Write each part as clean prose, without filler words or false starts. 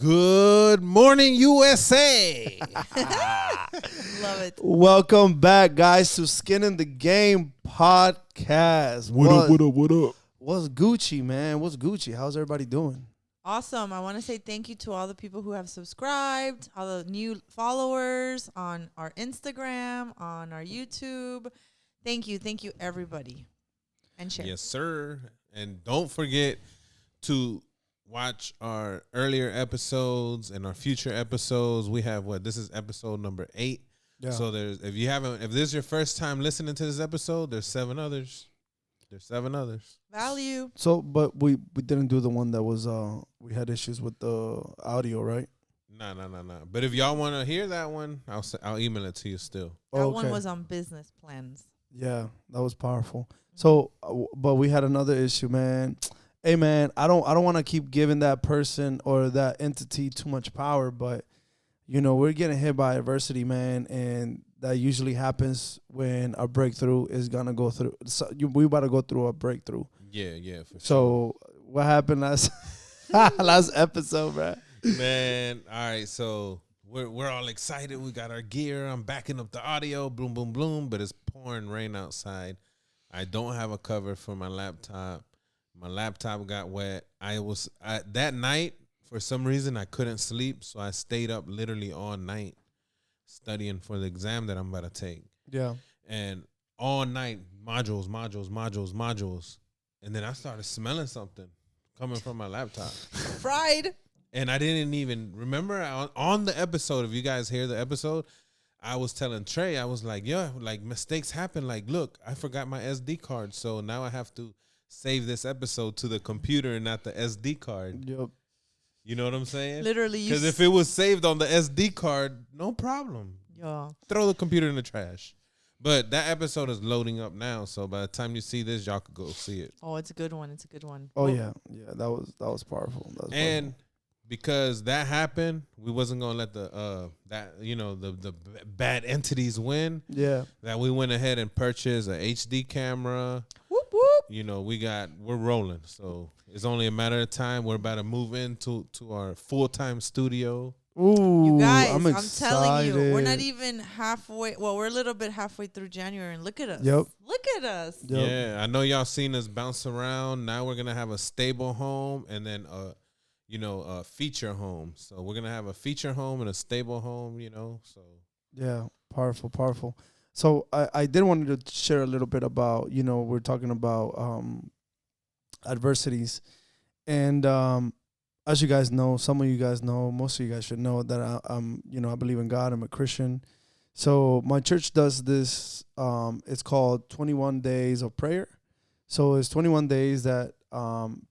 Good morning, USA. Love it. Welcome back, guys, to Skin in the Game podcast. What up? What's Gucci, man? What's Gucci? How's everybody doing? Awesome. I want to say thank you to all the people who have subscribed, all the new followers on our Instagram, on our YouTube. Thank you, everybody. And share. Yes, sir. And don't forget to watch our earlier episodes and our future episodes. We have this is episode number 8. Yeah. So if this is your first time listening to this episode, there's 7 others. Value. So, but we didn't do the one that was we had issues with the audio, right? No. But if y'all want to hear that one, I'll email it to you still. That one was on business plans. Yeah, that was powerful. So, but we had another issue, man. Hey, man, I don't want to keep giving that person or that entity too much power, but you know we're getting hit by adversity, man, and that usually happens when a breakthrough is gonna go through. So we about to go through a breakthrough. Yeah. For So what happened last episode, man? Man, all right, so we're all excited. We got our gear. I'm backing up the audio, boom, boom, boom, but it's pouring rain outside. I don't have a cover for my laptop. My laptop got wet. That night, for some reason, I couldn't sleep, so I stayed up literally all night studying for the exam that I'm about to take. Yeah. And all night, modules. And then I started smelling something coming from my laptop. Fried. And I didn't even remember on the episode. If you guys hear the episode, I was telling Trey, I was like, yeah, like mistakes happen. Like, look, I forgot my SD card. So now I have to save this episode to the computer and not the SD card. Yep. You know what I'm saying? Literally. Because if it was saved on the SD card, no problem. Yeah. Throw the computer in the trash. But that episode is loading up now. So by the time you see this, y'all could go see it. Oh, it's a good one. Oh, yeah. That was powerful. And because that happened, we wasn't gonna let the bad entities win. Yeah. That we went ahead and purchased a HD camera. Whoop whoop. You know, we're rolling. So it's only a matter of time. We're about to move into our full-time studio. Ooh, You guys, I'm telling you, we're not excited. even halfway. Well, we're a little bit halfway through January, and look at us. Yep. Look at us. Yep. Yeah, I know y'all seen us bounce around. Now we're gonna have a stable home and then a feature home. So we're gonna have a feature home and a stable home. So Yeah, powerful. So I did want to share a little bit about, we're talking about adversities. And as you guys know, some of you guys know, most of you guys should know that I believe in God. I'm a Christian. So my church does this, it's called 21 Days of Prayer. So it's 21 days that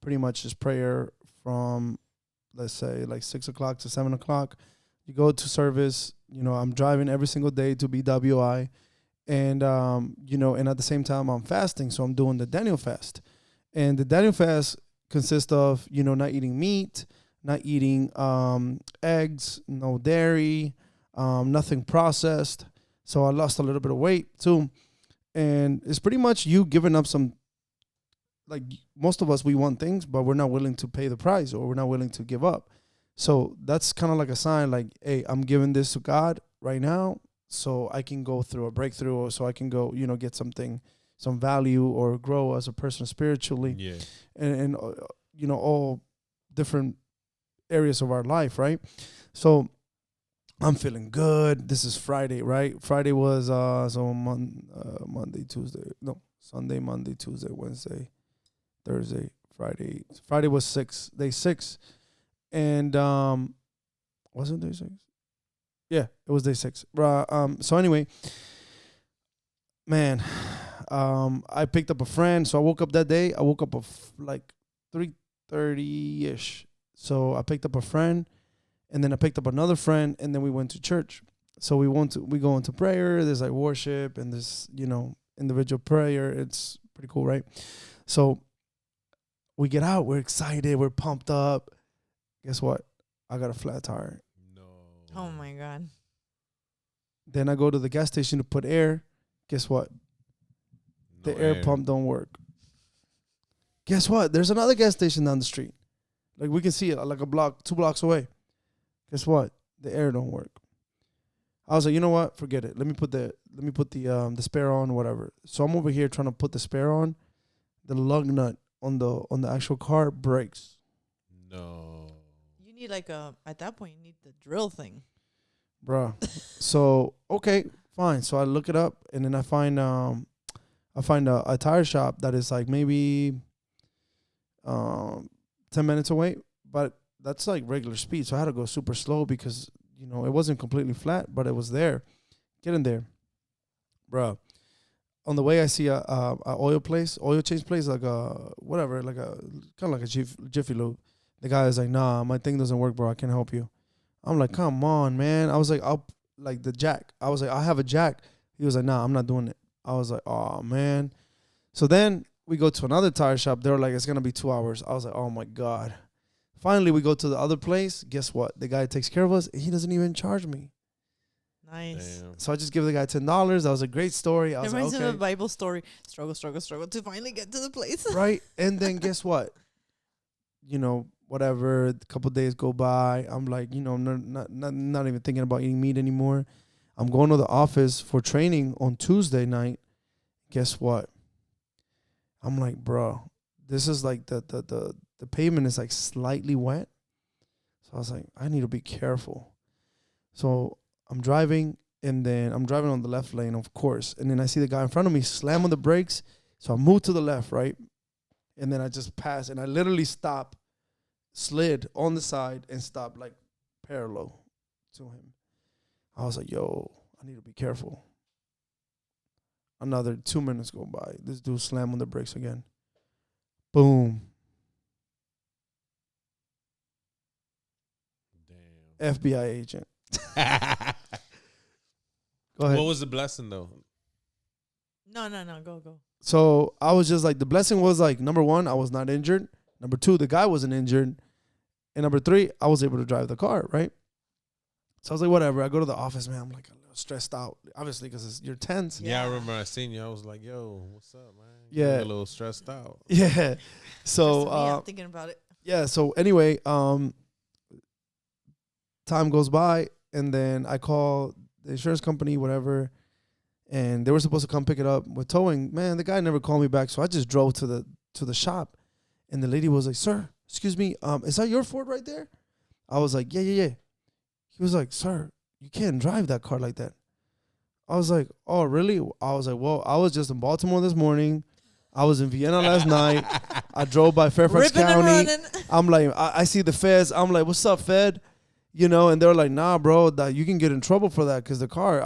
pretty much is prayer from, let's say, like 6 o'clock to 7 o'clock. You go to service. I'm driving every single day to BWI. And, and at the same time, I'm fasting. So I'm doing the Daniel fast. And the Daniel fast consists of, not eating meat, not eating eggs, no dairy, nothing processed. So I lost a little bit of weight too. And it's pretty much you giving up some, like most of us, we want things, but we're not willing to pay the price or we're not willing to give up. So that's kind of like a sign like, hey, I'm giving this to God right now so I can go through a breakthrough or so I can go, get something, some value or grow as a person spiritually. yeah, And all different areas of our life, right? So I'm feeling good. This is Friday, right? Friday was Monday, Tuesday. No, Sunday, Monday, Tuesday, Wednesday, Thursday, Friday. Friday was day 6. And wasn't day 6? Yeah, it was day 6. So anyway, man, I picked up a friend. So I woke up that day. I woke up like 3:30-ish. So I picked up a friend, and then I picked up another friend, and then we went to church. So we go into prayer. There's like worship and this, individual prayer. It's pretty cool, right? So we get out. We're excited. We're pumped up. Guess what? I got a flat tire. no. Oh my God. Then I go to the gas station to put air. Guess what? No The air pump don't work. Guess what? There's another gas station down the street. Like we can see it like a block, 2 blocks away. Guess what? The air don't work. I was like, you know what? Forget it. Let me put the spare on, whatever. So I'm over here trying to put the spare on. The lug nut on the actual car breaks. No. You need like at that point, you need the drill thing. Bruh. So, okay, fine. So I look it up, and then I find a tire shop that is like maybe 10 minutes away, but that's like regular speed. So I had to go super slow because, it wasn't completely flat, but it was there. Get in there. Bruh. On the way, I see a oil change place, like a whatever, like a kind of like a Jiffy Lube. The guy is like, nah, my thing doesn't work, bro. I can't help you. I'm like, come on, man. I was like, I'll like the jack. I was like, I have a jack. He was like, nah, I'm not doing it. I was like, oh man. So then we go to another tire shop. They were like, it's gonna be 2 hours. I was like, oh my God. Finally, we go to the other place. Guess what? The guy takes care of us. He doesn't even charge me. Nice. Damn. So I just give the guy $10. That was a great story. I It was reminds like, me of okay. a Bible story. Struggle to finally get to the place. Right? And then guess what? Whatever, a couple days go by. I'm like, not even thinking about eating meat anymore. I'm going to the office for training on Tuesday night. Guess what? I'm like, bro, this is like the pavement is like slightly wet. So I was like, I need to be careful. So I'm driving, and then I'm driving on the left lane, of course. And then I see the guy in front of me slam on the brakes. So I move to the left, right? And then I just pass, and I literally slid on the side, and stopped like parallel to him. I was like, yo, I need to be careful. Another 2 minutes go by. This dude slammed on the brakes again. Boom. Damn. FBI agent. Go ahead. What was the blessing though? No. Go. So I was just like, the blessing was like, number one, I was not injured. Number two, the guy wasn't injured. And number three, I was able to drive the car, right? So I was like, whatever. I go to the office, man. I'm like a little stressed out, obviously, because you're tense. Yeah, I remember I seen you. I was like, yo, what's up, man? Yeah. A little stressed out. Yeah. So I'm thinking about it. yeah. So anyway, time goes by, and then I call the insurance company, whatever, and they were supposed to come pick it up with towing. Man, the guy never called me back, so I just drove to the shop, and the lady was like, "Sir, excuse me, is that your Ford right there?" I was like, "Yeah." He was like, "Sir, you can't drive that car like that." I was like, "Oh, really?" I was like, "Well, I was just in Baltimore this morning. I was in Vienna last night. I drove by Fairfax Ripping and County. running. I'm like, I see the feds. I'm like, what's up, Fed? And they're like, nah, bro, that you can get in trouble for that because the car,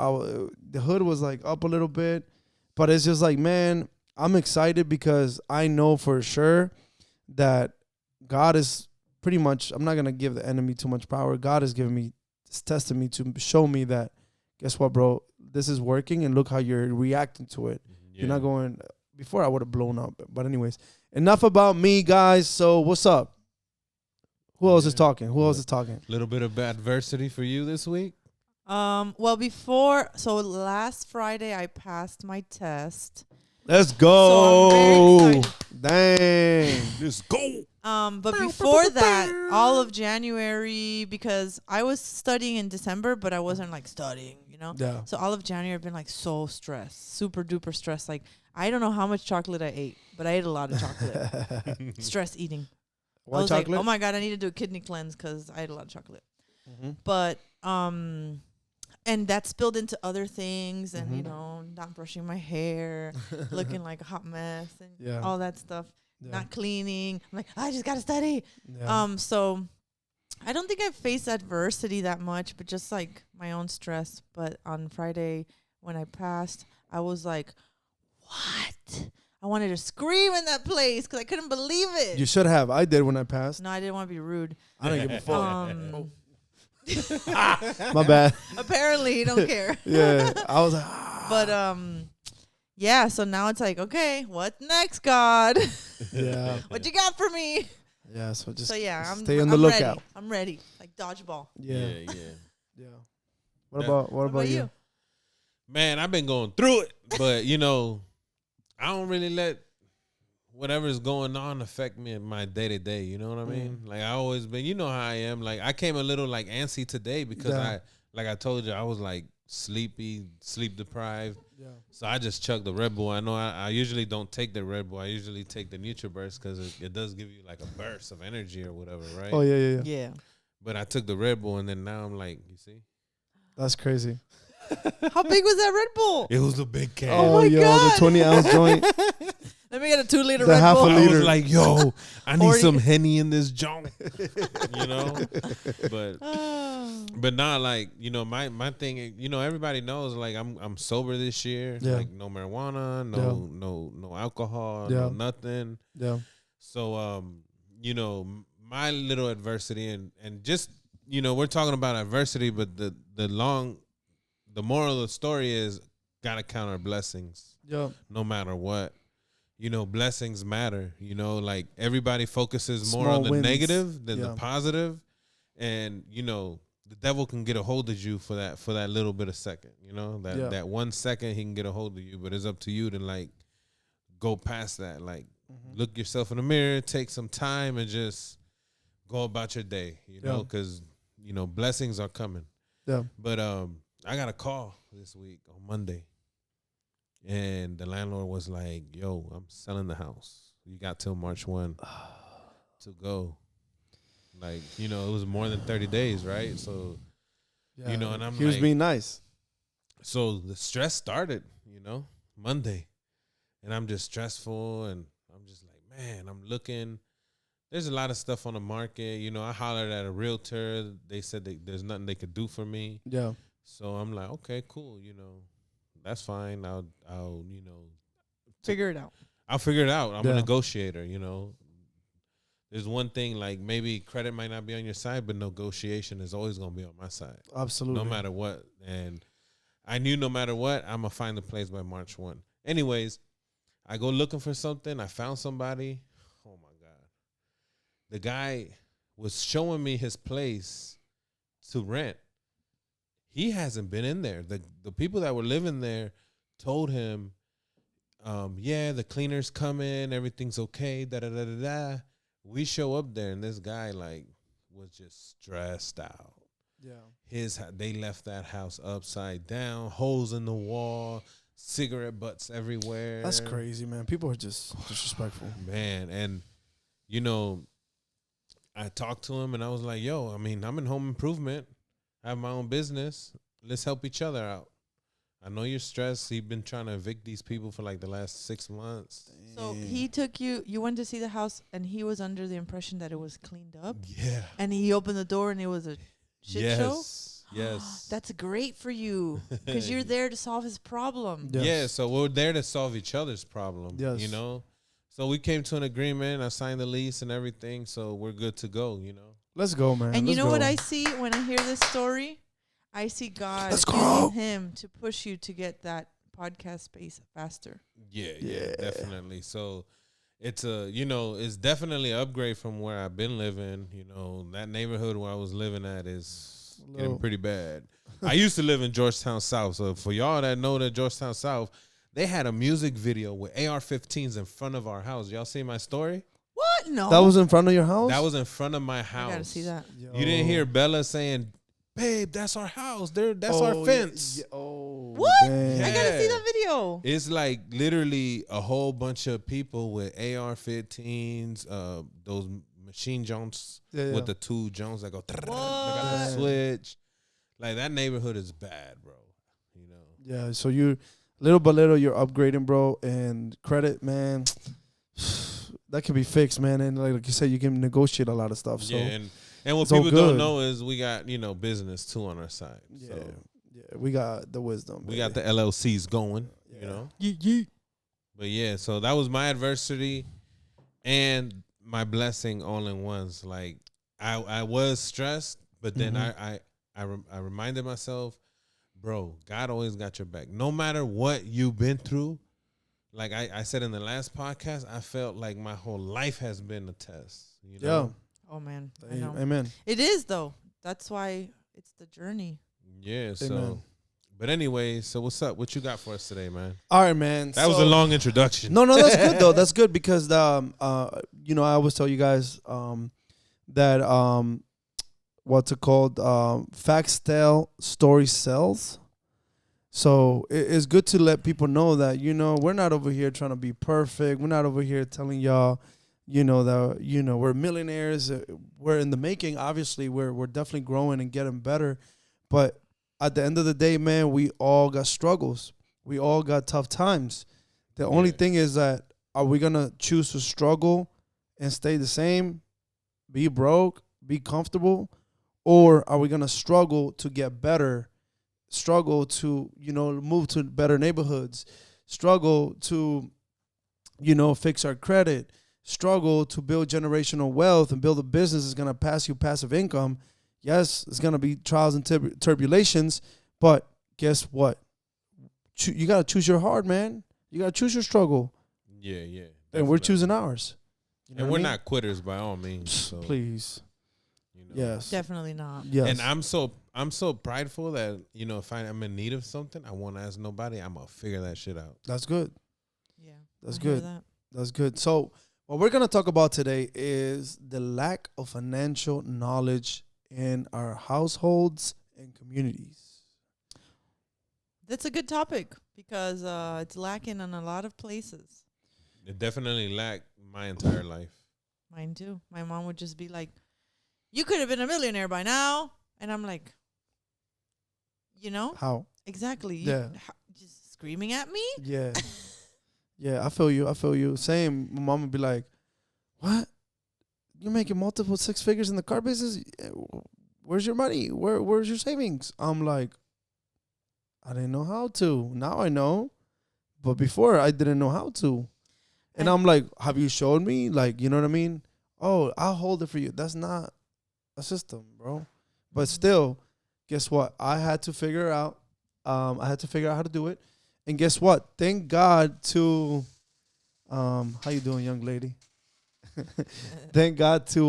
the hood was like up a little bit. But it's just like, man, I'm excited because I know for sure that God is pretty much, I'm not going to give the enemy too much power. God is giving me, testing me to show me that, guess what, bro? This is working, and look how you're reacting to it. Yeah. You're not going, before I would have blown up. But anyways, enough about me, guys. So what's up? Who else is talking? Who else is talking? A little bit of adversity for you this week? Well, last Friday I passed my test. Let's So go. I'm very Dang. Let's go. But before that, all of January, because I was studying in December, but I wasn't like studying, Yeah. So all of January I've been like so stressed, super duper stressed. Like I don't know how much chocolate I ate, but I ate a lot of chocolate. Stress eating. I Why was chocolate? like, oh my God, I need to do a kidney cleanse because I ate a lot of chocolate. Mm-hmm. But and that spilled into other things, and Mhm. not brushing my hair, looking like a hot mess, and Yeah. all that stuff. Yeah. Not cleaning. I'm like, I just gotta study. Yeah. So I don't think I've faced adversity that much, but just like my own stress. But on Friday when I passed, I was like, what? I wanted to scream in that place because I couldn't believe it. You should have. I did when I passed. No, I didn't want to be rude. I didn't give a fuck. Um, My bad. apparently, you don't care. Yeah. I was like, But yeah. So now it's like, okay, what next, God? yeah. What you got for me? Yeah. So just I'm stay on the I'm lookout. Ready. I'm ready, like dodgeball. Yeah. Yeah. What That- about what about you? Man, I've been going through it, but I don't really let whatever's going on affect me in my day to day. You know what I mean? Like I always been. You know how I am. Like I came a little like antsy today because like I told you, I was like sleepy, sleep deprived. Yeah. So I just chugged the Red Bull. I know I usually don't take the Red Bull. I usually take the NutriBurst because it does give you like a burst of energy or whatever, right? Oh yeah. Yeah. But I took the Red Bull and then now I'm like, you see, That's crazy. How big was that Red Bull? it was a big can. Oh my God. The 20-ounce joint. Let me get a 2-liter The Red half Bull. a I liter. was like, yo, I need 40. some Henny in this joint, you know. But Oh. but not like, you know, my thing. You know, everybody knows like I'm sober this year. Yeah. Like no marijuana, no alcohol, no nothing. Yeah. So you know, my little adversity and just, you know, we're talking about adversity, but the moral of the story is gotta count our blessings. Yeah. No matter what. You know, blessings matter. You know, like everybody focuses more Small on the wins. negative than Yeah. the positive. And, you know, the devil can get a hold of you for that little bit of second. You know, that 1 second he can get a hold of you, but it's up to you to like go past that. Like look yourself in the mirror, take some time and just go about your day, you know, because, you know, blessings are coming. Yeah. But I got a call this week on Monday. And the landlord was like, yo, I'm selling the house. You got till March 1 to go. Like, you know, it was more than 30 days, right? So, you know, and I'm he was like, being nice. so the stress started, you know, Monday. And I'm just stressful. And I'm just like, man, I'm looking. There's a lot of stuff on the market. You know, I hollered at a realtor. They said there's nothing they could do for me. Yeah. So I'm like, okay, cool, you know. That's fine. I'll you know, Figure it out. I'll figure it out. I'm a Yeah. negotiator, you know. There's one thing, like maybe credit might not be on your side, but negotiation is always gonna be on my side. Absolutely. No matter what. And I knew no matter what, I'm gonna find a place by March 1. Anyways, I go looking for something. I found somebody. Oh my God. The guy was showing me his place to rent. He hasn't been in there. The people that were living there told him, yeah, the cleaner's coming, everything's okay, da-da-da-da-da. We show up there, and this guy, like, was just stressed out. Yeah. They left that house upside down, holes in the wall, cigarette butts everywhere. That's crazy, man. People are just disrespectful. Man, and, you know, I talked to him, and I was like, yo, I mean, I'm in home improvement. I have my own business. Let's help each other out. I know you're stressed. You've been trying to evict these people for like the last 6 months. So he took you went to see the house and he was under the impression that it was cleaned up. Yeah. And he opened the door and it was a shit show. Yes. That's great for you because you're there to solve his problem. Yes. Yeah, so we're there to solve each other's problem. Yes. You know? So we came to an agreement. I signed the lease and everything, so we're good to go, you know? Let's go, man. And you Let's know what go. I see when I hear this story? I see God Let's go. using him to push you to get that podcast space faster. Yeah, Yeah. definitely. So it's it's definitely an upgrade from where I've been living. You know, that neighborhood where I was living at is getting pretty bad. I used to live in Georgetown South. So for y'all that know that Georgetown South, they had a music video with AR-15s in front of our house. Y'all see my story? What? No. That was in front of your house? That was in front of my I house. gotta see that. You didn't hear Bella saying, babe, that's our house. That's our fence. Oh, What? dang. I gotta see Yeah. that video. It's like literally a whole bunch of people with AR-15s, those machine Jones with the two Jones that go, they got the What? switch. Like that neighborhood is bad, bro. You know. Yeah, so you little by little you're upgrading, bro, and credit, man, that can be fixed, man. And like you said, you can negotiate a lot of stuff. So Yeah, and what it's all people don't good. know is we got, business too on our side. yeah, So yeah, we got the wisdom. we got the LLCs going, you know. But yeah, so that was my adversity and my blessing all in once. Like I was stressed, but then I reminded myself, bro, God always got your back. No matter what you've been through, like I said in the last podcast, I felt like my whole life has been a test. You know? Oh man, I know. Amen. It is though. That's why it's the journey. Yeah. So Amen. But anyway, so what's up? What you got for us today, man? All right, man. That was a long introduction. No, that's good though. That's good because you know, I always tell you guys that what's it called? Facts tell, story sells. So it's good to let people know that, you know, we're not over here trying to be perfect. We're not over here telling y'all, you know, that, you know, we're millionaires. We're in the making. Obviously, we're definitely growing and getting better. But at the end of the day, man, we all got struggles. We all got tough times. The only thing is that, are we going to choose to struggle and stay the same, be broke, be comfortable? Or are we going to struggle to get better, struggle to, you know, move to better neighborhoods, struggle to, you know, fix our credit, struggle to build generational wealth and build a business that's going to pass you passive income? Yes, it's going to be trials and turbulations, but guess what? You got to choose your heart, man. You got to choose your struggle. Yeah, yeah. And we're choosing ours. You know, and we're not quitters by all means. So, please. You know. Yes. Definitely not. Yes. And I'm so prideful that, you know, if I'm in need of something, I won't ask nobody. I'm going to figure that shit out. That's good. Yeah. That's I hear good. that. That's good. So what we're going to talk about today is the lack of financial knowledge in our households and communities. That's a good topic because it's lacking in a lot of places. It definitely lacked my entire life. Mine too. My mom would just be like, "You could have been a millionaire by now," and I'm like, you know, How? exactly. Yeah. Just screaming at me. Yeah. Yeah, I feel you. I feel you. Same. My mom would be like, "What? You're making multiple six figures in the car business? Where's your money? Where's your savings?" I'm like, I didn't know how to. Now I know. But before I didn't know how to. And I'm like, have you showed me? Like, you know what I mean? Oh, I'll hold it for you. That's not a system, bro. But still, guess what? I had to figure out how to do it. And guess what? Thank God to how you doing, young lady? Thank God to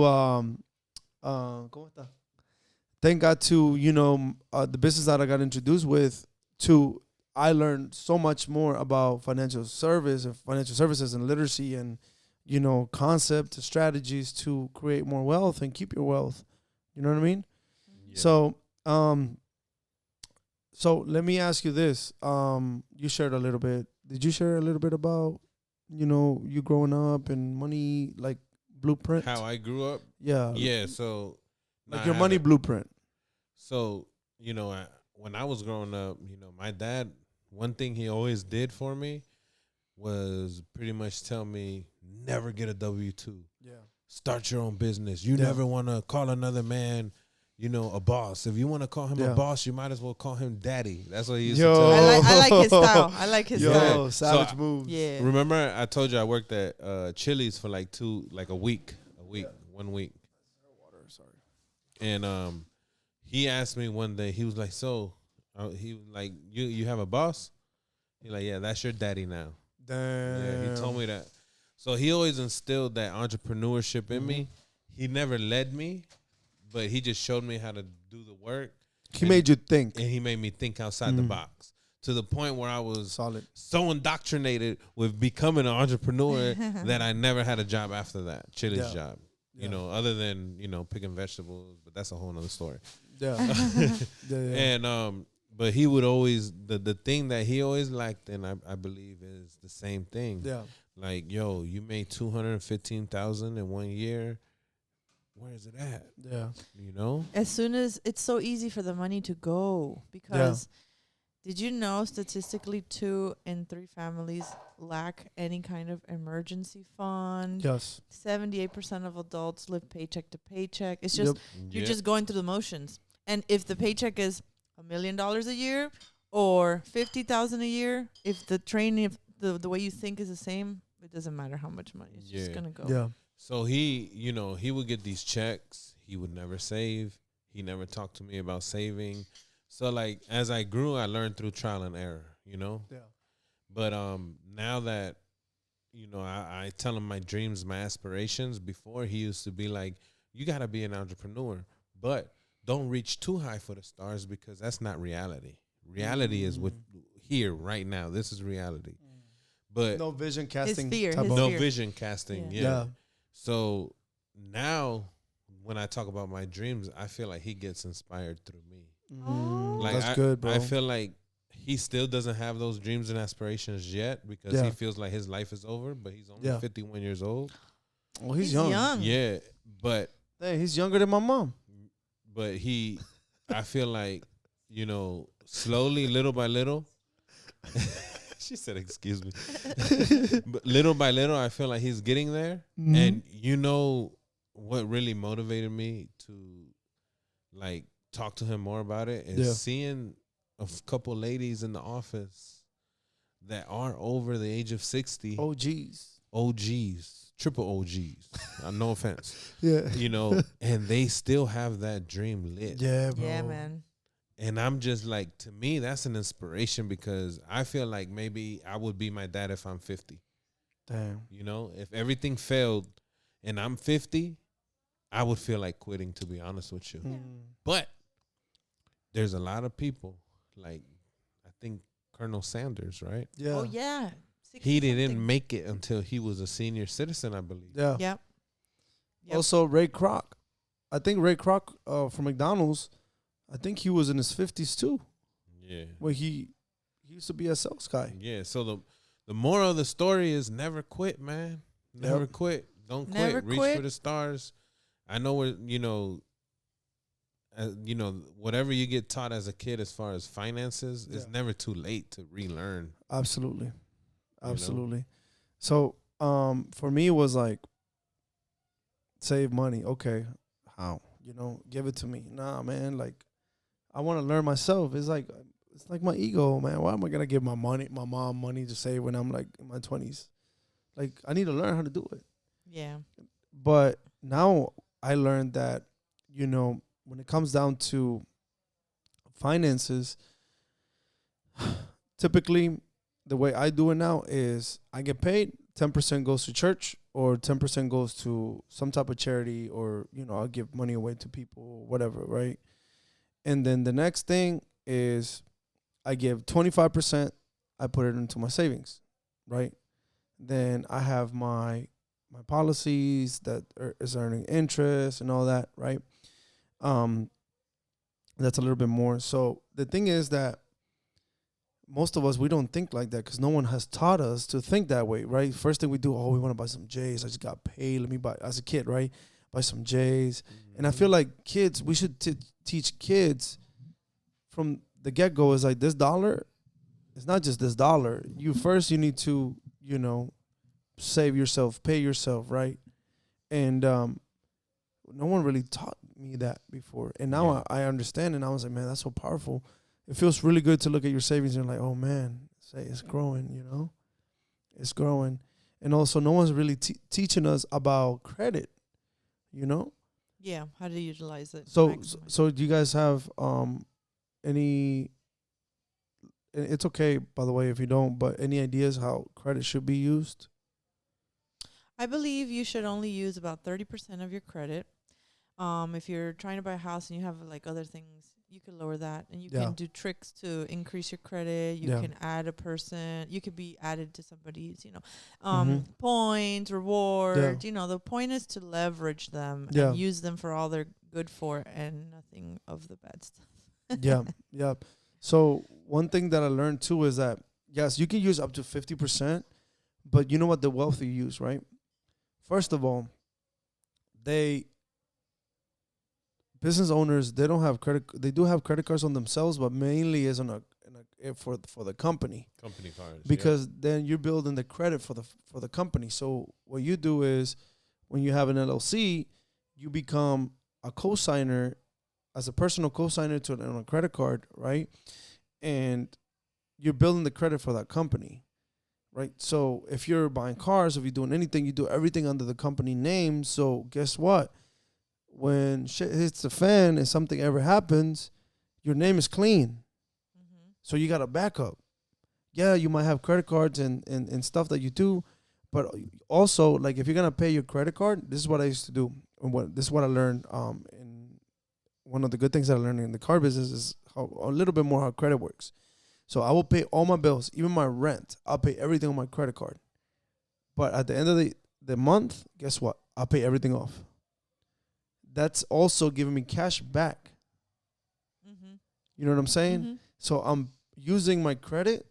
¿cómo está? Thank God to, you know, the business that I got introduced with, I learned so much more about financial services and literacy and, you know, concept strategies to create more wealth and keep your wealth. You know what I mean? Yeah. So let me ask you this. You shared a little bit. Did you share a little bit about, you know, you growing up and money, like blueprint? How I grew up? Yeah. Yeah, so. Like your money blueprint. So, you know, when I was growing up, you know, my dad, one thing he always did for me was pretty much tell me, never get a W-2. Yeah. Start your own business. You never want to call another man, you know, a boss. If you want to call him a boss, you might as well call him daddy. That's what he used to tell me. I like his style. I like his style. Savage moves. Yeah. Remember I told you I worked at Chili's for like 1 week. And he asked me one day, he was like, so, he was like, you have a boss? He like, yeah, that's your daddy now. Damn. Yeah, he told me that. So he always instilled that entrepreneurship in me. He never led me, but he just showed me how to do the work. He made you think. And he made me think outside the box. To the point where I was solid, so indoctrinated with becoming an entrepreneur that I never had a job after that, Chili's job. You know, other than, you know, picking vegetables, but that's a whole nother story. Yeah. And but he would always the thing that he always liked, and I believe is the same thing. Yeah. Like, yo, you made $215,000 in 1 year. Where is it at? Yeah. You know? As soon as it's so easy for the money to go because did you know statistically 2 in 3 families lack any kind of emergency fund? Yes. 78% of adults live paycheck to paycheck. It's just you're just going through the motions. And if the paycheck is $1 million a year or $50,000 a year, if the training, if the way you think is the same, it doesn't matter how much money. It's just gonna go. Yeah. So he, you know, he would get these checks. He would never save. He never talked to me about saving. So, like, as I grew, I learned through trial and error, you know? Yeah. But now that, you know, I tell him my dreams, my aspirations. Before, he used to be like, you got to be an entrepreneur. But don't reach too high for the stars because that's not reality. Reality is what here right now. This is reality. But No vision casting. fear, type his of- no fear. vision casting. Yeah. Yeah. So now when I talk about my dreams, I feel like he gets inspired through me. Oh. Like That's good, bro. I feel like he still doesn't have those dreams and aspirations yet because Yeah. he feels like his life is over, but he's only Yeah. 51 years old. Well, he's young. Yeah, but Hey, he's younger than my mom. he I feel like, slowly, little by little. She said, "Excuse me." But little by little, I feel like he's getting there. Mhm. And what really motivated me to like talk to him more about it is seeing a couple ladies in the office that are over the age of 60. Oh, geez. OGs, triple OGs. No offense. Yeah. And they still have that dream lit. Yeah, bro. Yeah, man. And I'm just like, to me, that's an inspiration because I feel like maybe I would be my dad if I'm 50. Damn. If everything failed and I'm 50, I would feel like quitting, to be honest with you. But there's a lot of people, like I think Colonel Sanders, right? Yeah. Oh, yeah. He 60 didn't something. make it until he was a senior citizen, I believe. Yeah. Yep. Yep. Also, Ray Kroc. I think Ray Kroc from McDonald's, I think he was in his 50s too. Yeah. Where he used to be a sales guy. Yeah. So the moral of the story is never quit, man. Never Yep. quit. Don't Never quit. Reach quit. for the stars. I know whatever you get taught as a kid as far as finances, it's Yeah. never too late to relearn. Absolutely. know? Absolutely. So, for me, it was like, save money. Okay. How? Give it to me. Nah, man. Like, I want to learn myself. It's like my ego, man. Why am I going to give my mom money to save when I'm like in my 20s? Like, I need to learn how to do it. Yeah. But now I learned that, when it comes down to finances, typically the way I do it now is I get paid, 10% goes to church or 10% goes to some type of charity, or, I'll give money away to people, whatever, right? And then the next thing is I give 25%, I put it into my savings, right? Then I have my policies that is earning interest and all that, right? That's a little bit more. So the thing is that most of us, we don't think like that because no one has taught us to think that way, right? First thing we do, we want to buy some J's. I just got paid. Let me buy, as a kid, right? Buy some J's. Mm-hmm. And I feel like kids, we should teach kids from the get-go is like this dollar, it's not just this dollar. You need to, save yourself, pay yourself, right? And no one really taught me that before. And now I understand, and I was like, man, that's so powerful. It feels really good to look at your savings and like, oh man, it's growing, it's growing. And also no one's really teaching us about credit, Yeah. How to utilize it. So maximize. do you guys have any, and it's okay, by the way, if you don't, but any ideas how credit should be used? I believe you should only use about 30% of your credit. If you're trying to buy a house and you have like other things, you can lower that, and you Yeah. can do tricks to increase your credit. You Yeah. can add a person. You could be added to somebody's, Mhm. points, rewards. The point is to leverage them Yeah. and use them for all they're good for and nothing of the bad stuff. Yeah. So one thing that I learned too is that, yes, you can use up to 50%, but you know what the wealthy use, right? First of all, business owners, they don't have credit. They do have credit cards on themselves, but mainly is for the company. Company cards. Because then you're building the credit for the company. So what you do is, when you have an LLC, you become a co-signer, as a personal co-signer on a credit card, right? And you're building the credit for that company, right? So if you're buying cars, if you're doing anything, you do everything under the company name. So guess what? When shit hits the fan and something ever happens, your name is clean. Mm-hmm. So you got a backup. Yeah, you might have credit cards and stuff that you do, but also, like, if you're gonna pay your credit card, this is what I used to do, and this is what I learned. In one of the good things that I learned in the car business is a little bit more how credit works. So I will pay all my bills, even my rent. I'll pay everything on my credit card. But at the end of the month, guess what? I'll pay everything off. That's also giving me cash back. Mm-hmm. You know what I'm saying? Mm-hmm. So I'm using my credit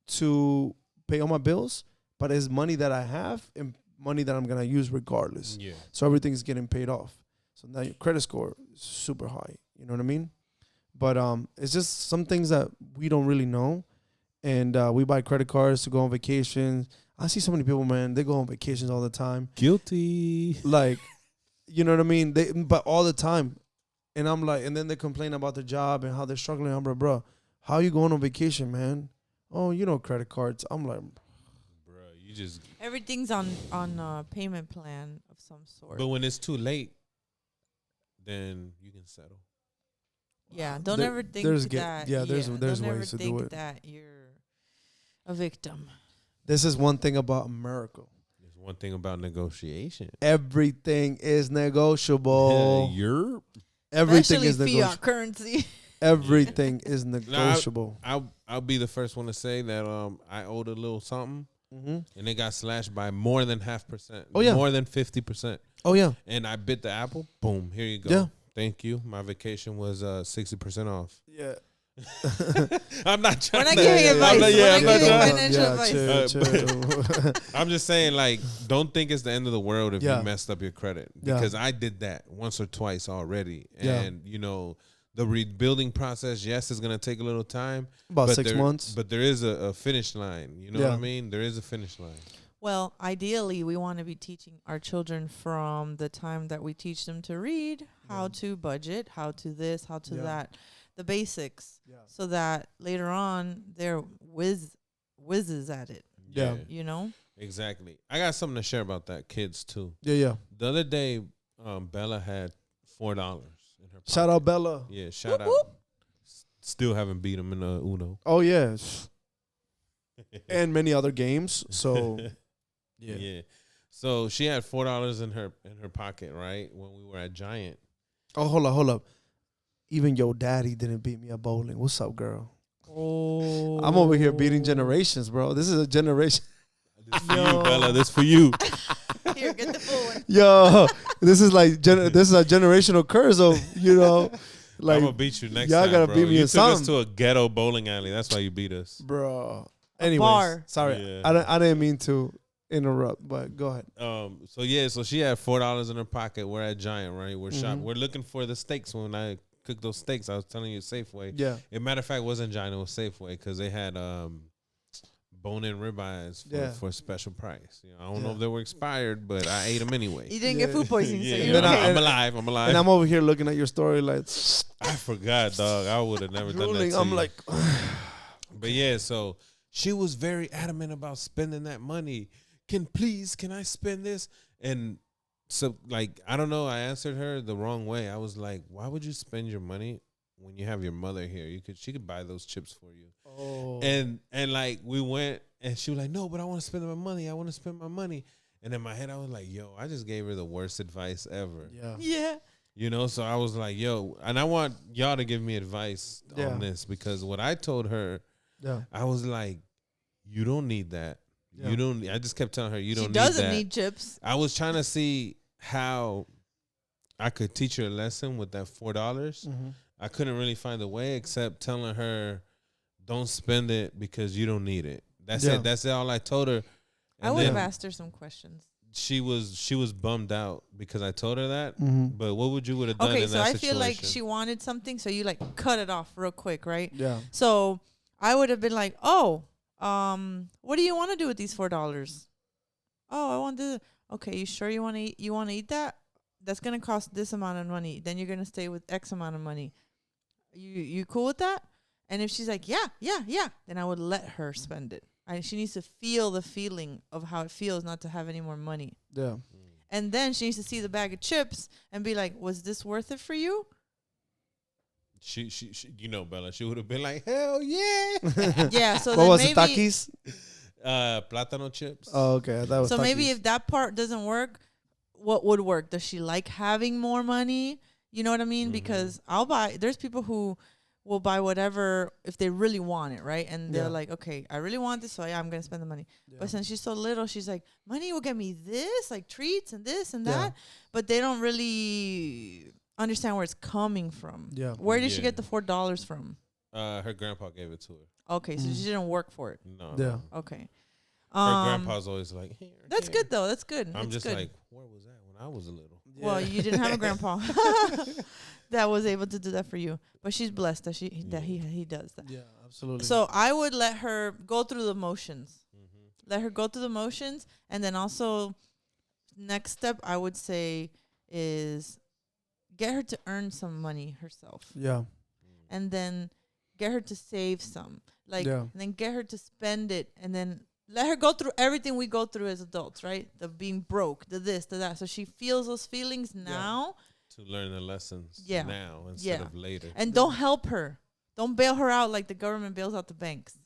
to pay all my bills, but it's money that I have and money that I'm going to use regardless. Yeah. So everything's getting paid off. So now your credit score is super high. You know what I mean? But it's just some things that we don't really know. And we buy credit cards to go on vacations. I see so many people, man, they go on vacations all the time. Guilty. Like, you know what I mean? But all the time. And I'm like, and then they complain about their job and how they're struggling. I'm like, bro, how you going on vacation, man? Oh, credit cards. I'm like, Bro, you just. Everything's on a payment plan of some sort. But when it's too late, then you can settle. Yeah, don't There- ever think there's that. there's don't ways ever to do think it. that you're a victim. this is one thing about America. There's one thing about negotiation. Everything is negotiable. You're. Everything Especially is negotiable. fiat currency. Everything is negotiable. I'll be the first one to say that I owed a little something Mm-hmm. and it got slashed by more than 0.5%. Oh, yeah. More than 50%. Oh, yeah. And I bit the apple. Boom. Here you go. Yeah. Thank you. My vacation was 60% off. Yeah. I'm not trying We're not to. giving I'm advice. not- We're I'm not giving not- financial advice. chill. I'm just saying, like, don't think it's the end of the world if Yeah. you messed up your credit. Yeah. Because I did that once or twice already. Yeah. And, the rebuilding process, yes, is going to take a little time. About but 6 months. But there is a finish line. You know what Yeah. I mean? There is a finish line. Well, ideally, we want to be teaching our children from the time that we teach them to read, how to budget, how to this, how to Yeah. that, the basics, Yeah. so that later on they're whizzes at it. Yeah. You know? Exactly. I got something to share about that, kids, too. Yeah. The other day, Bella had $4 in her pocket. Shout out Bella. Yeah, shout out. Still haven't beat him in the Uno. Oh, yeah. And many other games. So, Yeah. So she had $4 in her pocket, right? When we were at Giant. Oh, hold up. Even your daddy didn't beat me at bowling. What's up, girl? Oh. I'm over here beating generations, bro. This is a generation. This for you, Bella. This for you. Here, get the full one. Yo, this is like this is a generational curse of like I'm gonna beat you next y'all time, gotta bro. beat me you in took us something. to a ghetto bowling alley. That's why you beat us. bro. Anyways, bar. sorry, Yeah. I didn't mean to interrupt, but go ahead. So she had $4 in her pocket. We're at Giant, right? We're Mhm. We're looking for the steaks. When I cooked those steaks, I was telling you Safeway. Yeah, As a matter of fact, it wasn't Giant, it was Safeway because they had bone-in ribeyes for a special price. I don't know Yeah. if they were expired, but I ate them anyway. You didn't get food poisoning, so Yeah, you're And then okay. I'm alive. I'm alive. and I'm over here looking at your story like I forgot, dog. I would have never done that. drooling. To I'm you. like, But yeah, so she was very adamant about spending that money. Can I spend this? And so, like, I don't know. I answered her the wrong way. I was like, why would you spend your money when you have your mother here? She could buy those chips for you. oh, And like we went, and she was like, no, but I want to spend my money. I want to spend my money. And in my head, I was like, yo, I just gave her the worst advice ever. yeah, Yeah. So I was like, yo, and I want y'all to give me advice Yeah. on this because what I told her, yeah, I was like, you don't need that. Yeah. You don't. I just kept telling her, you don't She need doesn't that. need chips. I was trying to see how I could teach her a lesson with that $4. mm-hmm. I couldn't really find a way except telling her, don't spend it because you don't need it. That's Yeah. it. That's all I told her. I And would have then asked her some questions. she was bummed out because I told her that. Mm-hmm. But what would you would have done Okay, in so that I situation? feel like she wanted something, so you like cut it off real quick, right? Yeah, So I would have been like, oh, what do you want to do with these $4? Oh, I want to. Okay, you sure you want to eat? You want to eat that? That's gonna cost this amount of money. Then you're gonna stay with X amount of money. You cool with that? And if she's like, yeah, then I would let her spend it. She needs to feel the feeling of how it feels not to have any more money. yeah, And then she needs to see the bag of chips and be like, was this worth it for you? She Bella, she would have been like, hell yeah. Yeah. So what then was maybe. it, Takis? Plátano chips. Oh, okay, that was. So maybe Takis. if that part doesn't work, what would work? Does she like having more money? You know what I mean? Mhm. Because I'll buy. There's people who will buy whatever if they really want it, right? And they're Yeah. like, okay, I really want this, so yeah, I'm gonna spend the money. Yeah. But since she's so little, she's like, money will get me this, like treats and this and Yeah. that. But they don't really understand where it's coming from. Yeah. Where did she Yeah. get the $4 from? Her grandpa gave it to her. Okay, so Mm. she didn't work for it. No. Yeah. Okay. Her grandpa's always like, here. That's here. good though. That's good. I'm It's just good. like, where was that when I was a little? Well, you didn't have a grandpa that was able to do that for you, but she's blessed that he does that. Yeah, absolutely. So I would let her go through the motions. Mm-hmm. Let her go through the motions, and then also next step I would say is get her to earn some money herself, yeah. and then get her to save some, like, Yeah. and then get her to spend it, and then let her go through everything we go through as adults, right? The being broke, the this, the that, so she feels those feelings now. To learn the lessons Yeah. now instead Yeah. of later. And don't help her. Don't bail her out like the government bails out the banks.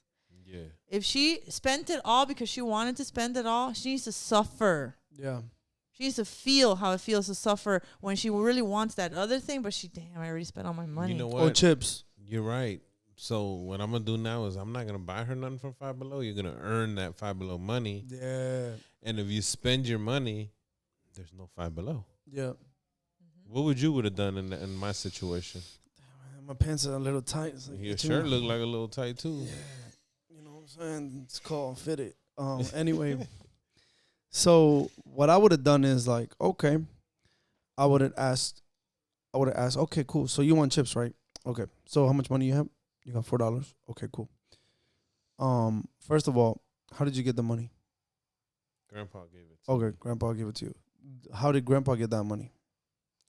Yeah. If she spent it all because she wanted to spend it all, she needs to suffer. Yeah. She needs to feel how it feels to suffer when she really wants that other thing, but damn, I already spent all my money. You know Or what? chips. You're right. So what I'm gonna do now is I'm not gonna buy her nothing from Five Below. You're gonna earn that Five Below money, Yeah. and if you spend your money, there's no Five Below. Yeah. What would you would have done in my situation? My pants are a little tight. It's like, Your too shirt much. looked like a little tight too. Yeah. You know what I'm saying? It's called fitted. Anyway, so what I would have done is like, okay, I would have asked, okay, cool. So you want chips, right? Okay. So how much money you have? You got $4. Okay, cool. First of all, how did you get the money? Grandpa gave it to me. Okay, Grandpa gave it to you. How did Grandpa get that money?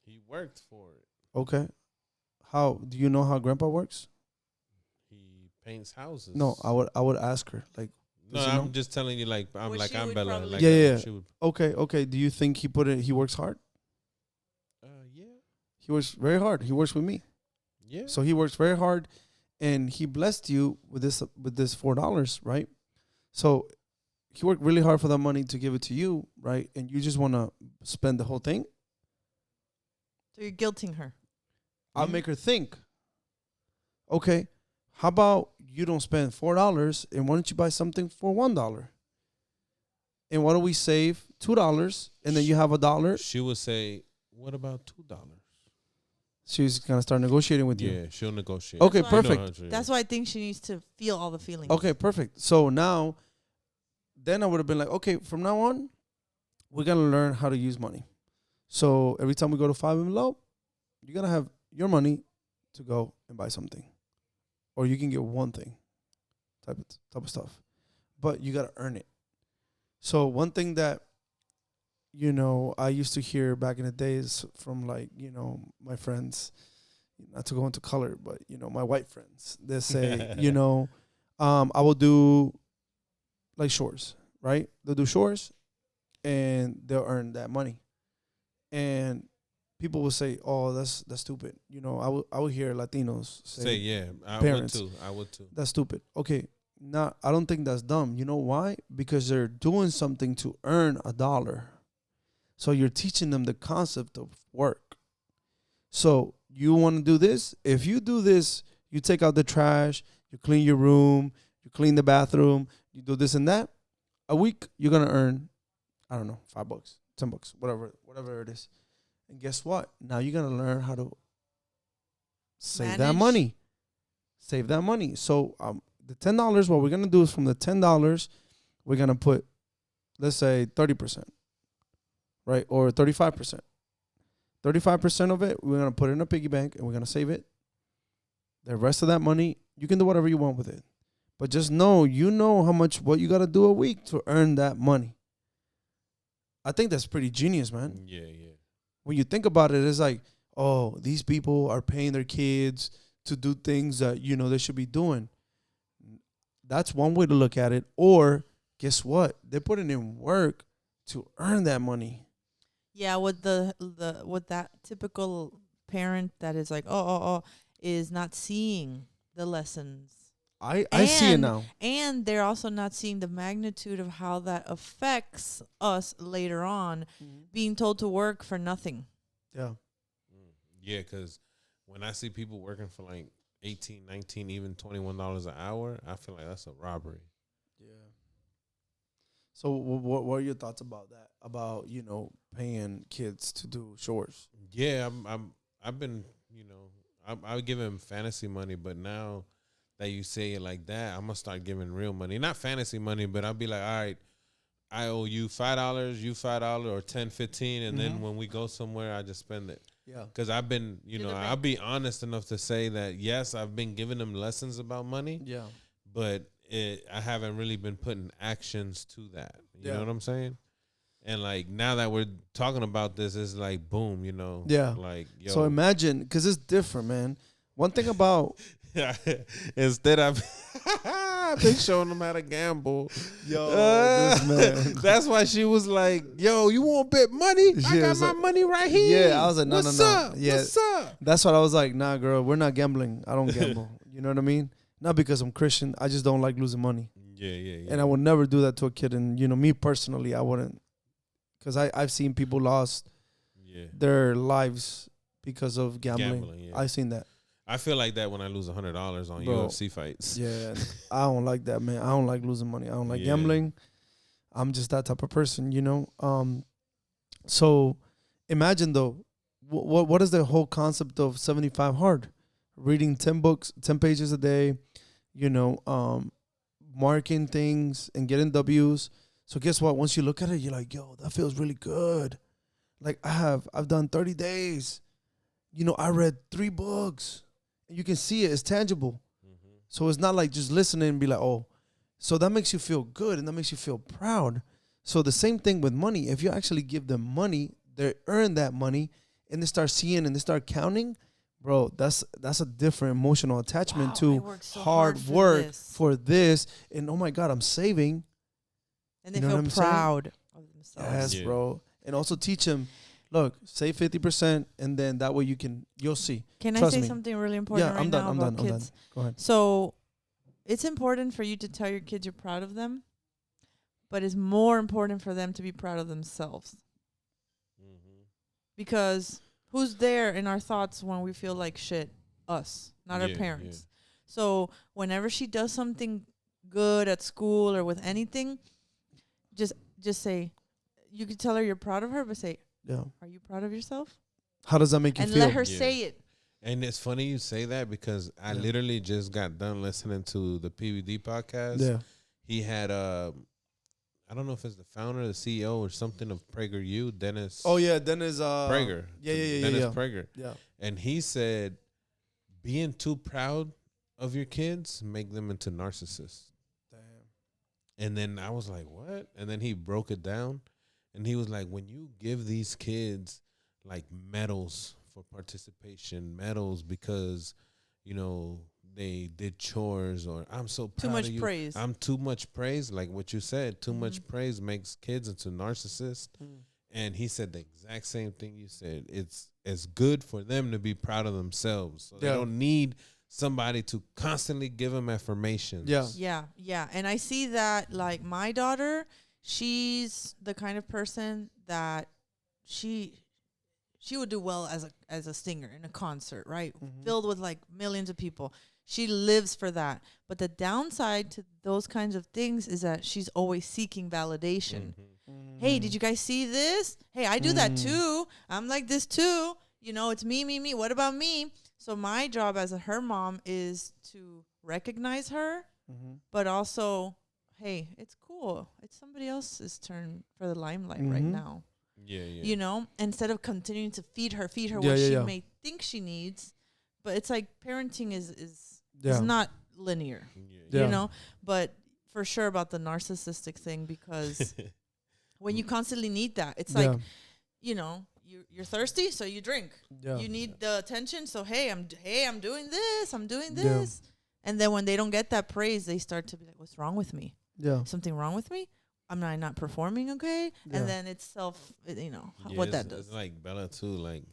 He worked for it. Okay. How do you know how Grandpa works? He paints houses. No, I would ask her. Like, No, does he I'm know? just telling you, like I'm What like she I'm would Bella. probably Like do. Yeah, yeah. She would, okay. Do you think he works hard? yeah, He works very hard. He works with me. yeah. So he works very hard, and he blessed you with this $4, right? So he worked really hard for that money to give it to you, right? And you just want to spend the whole thing. So you're guilting her. I'll Yeah. make her think. Okay, how about you don't spend $4, and why don't you buy something for $1? And why don't we save $2, and then you have $1? She would say, "What about $2?" She's gonna start negotiating with you. Yeah, she'll negotiate. Okay, That's why- perfect. That's why I think she needs to feel all the feelings. Okay, perfect. So now, then I would have been like, okay, from now on, we're gonna learn how to use money. So every time we go to Five and Below, you're gonna have your money to go and buy something, or you can get one thing, type of stuff, but you gotta earn it. So one thing that I used to hear back in the days from my friends, not to go into color, but my white friends, they say, I will do like chores, right? They'll do chores and they'll earn that money. And people will say, "Oh, that's stupid." I would hear Latinos Say, yeah, parents. I would too. That's stupid. Okay, I don't think that's dumb. You know why? Because they're doing something to earn $1. So you're teaching them the concept of work. So you want to do this? If you do this, you take out the trash, you clean your room, you clean the bathroom, you do this and that. A week, you're gonna earn, I don't know, $5, $10, whatever it is. And guess what? Now you're gonna learn how to save that Manage. money. Save that money. So the $10, what we're gonna do is from the $10, we're gonna put, let's say 30%, right, or 35%. 35% of it, we're gonna put it in a piggy bank and we're gonna save it. The rest of that money, you can do whatever you want with it, but just know what you gotta do a week to earn that money. I think that's pretty genius, man. Yeah. When you think about it, it's like, oh, these people are paying their kids to do things that they should be doing. That's one way to look at it. Or guess what? They're putting in work to earn that money. Yeah, with with that typical parent that is like, is not seeing the lessons. I see it now. And they're also not seeing the magnitude of how that affects us later on, being told to work for nothing. Yeah. Yeah, because when I see people working for like 18, 19, even $21 an hour, I feel like that's a robbery. Yeah. So what are your thoughts about that? About, paying kids to do chores? Yeah, I've been, I would give him fantasy money, but now that you say it like that, I'm gonna start giving real money. Not fantasy money, but I'll be like, all right, I owe you $5, you $5, or 10, 15, and then when we go somewhere, I just spend it. Yeah. Because I've been, I'll be honest enough to say that yes, I've been giving them lessons about money. Yeah. But I haven't really been putting actions to that. You know what I'm saying? And like now that we're talking about this, it's like boom, Yeah. Like yo. So imagine, because it's different, man. One thing about instead I've been showing them how to gamble. Yo, this man. That's why she was like, "Yo, you want bet money? I got my money right here." Yeah, I was like, "No, What's no, up? Yeah, What's up?" That's what I was like. Nah, girl, we're not gambling. I don't gamble. You know what I mean? Not because I'm Christian. I just don't like losing money. Yeah. And I would never do that to a kid. And me personally, I wouldn't, because I've seen people lost their lives because of gambling. I've seen that. I feel like that when I lose $100 on UFC fights. Yeah, I don't like that, man. I don't like losing money. I don't like gambling. I'm just that type of person, So imagine though, what is the whole concept of 75 hard? Reading 10 books, 10 pages a day, marking things and getting W's. So guess what? Once you look at it, you're like, yo, that feels really good. Like I've done 30 days. I read 3 books. You can see it. It's tangible. Mm-hmm. So it's not like just listening and be like, oh. So that makes you feel good and that makes you feel proud. So the same thing with money. If you actually give them money, they earn that money and they start seeing and they start counting, bro, that's a different emotional attachment to hard work for this. And oh my God, I'm saving. And they feel proud of themselves. Yes, bro. And also teach them, look, save 50%, and then that way you'll see. Can I say something really important right now about kids? I'm done. Go ahead. So it's important for you to tell your kids you're proud of them, but it's more important for them to be proud of themselves. Mm-hmm. Because who's there in our thoughts when we feel like shit? Us, not our parents. Yeah. So whenever she does something good at school or with anything, just say, you could tell her you're proud of her, but say, yeah, are you proud of yourself? How does that make you feel? And let her say it. And it's funny you say that because I literally just got done listening to the PVD podcast. Yeah. He had I don't know if it's the founder, the CEO, or something of PragerU, Dennis. Oh yeah, Dennis Prager. Yeah. Dennis Prager. Yeah. And he said, being too proud of your kids make them into narcissists. Damn. And then I was like, what? And then he broke it down. And he was like, when you give these kids like medals for participation, medals because, they did chores, or I'm so proud of you. Too much praise. I'm too much praise. Like what you said, too much praise makes kids into narcissists. And he said the exact same thing you said. It's good for them to be proud of themselves. So they don't need somebody to constantly give them affirmations. Yeah. And I see that, like, my daughter, she's the kind of person that she would do well as a singer in a concert, right? Mm-hmm. Filled with like millions of people. She lives for that. But the downside to those kinds of things is that she's always seeking validation. Mm-hmm. Hey, did you guys see this? Hey, I do that too. I'm like this too. It's me. What about me? So my job as her mom is to recognize her, but also, hey, it's cool. It's somebody else's turn for the limelight right now. Yeah. Instead of continuing to feed her what she may think she needs, but it's like parenting is not linear, but for sure about the narcissistic thing, because when you constantly need that, it's like, you're thirsty, so you drink. Yeah. You need the attention, so hey, I'm doing this. And then when they don't get that praise, they start to be like, what's wrong with me? Yeah. Something wrong with me? Am I not performing okay? Yeah. And then it's what that does. It's like Bella too, like,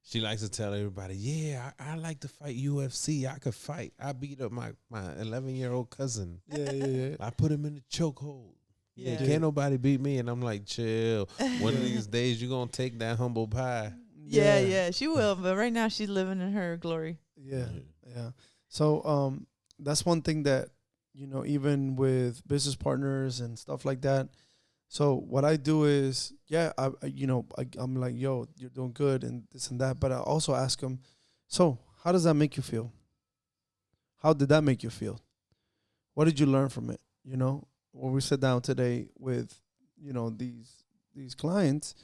she likes to tell everybody, I like to fight UFC. I could fight. I beat up my 11-year-old cousin. Yeah. I put him in the chokehold. Yeah, can't nobody beat me. And I'm like, chill. One of these days, you're going to take that humble pie. Yeah, she will. But right now, she's living in her glory. Yeah. Yeah. So that's one thing that, even with business partners and stuff like that. So what I do is, I'm like, yo, you're doing good and this and that. But I also ask them, so how does that make you feel? How did that make you feel? What did you learn from it? When we sit down today with, these clients,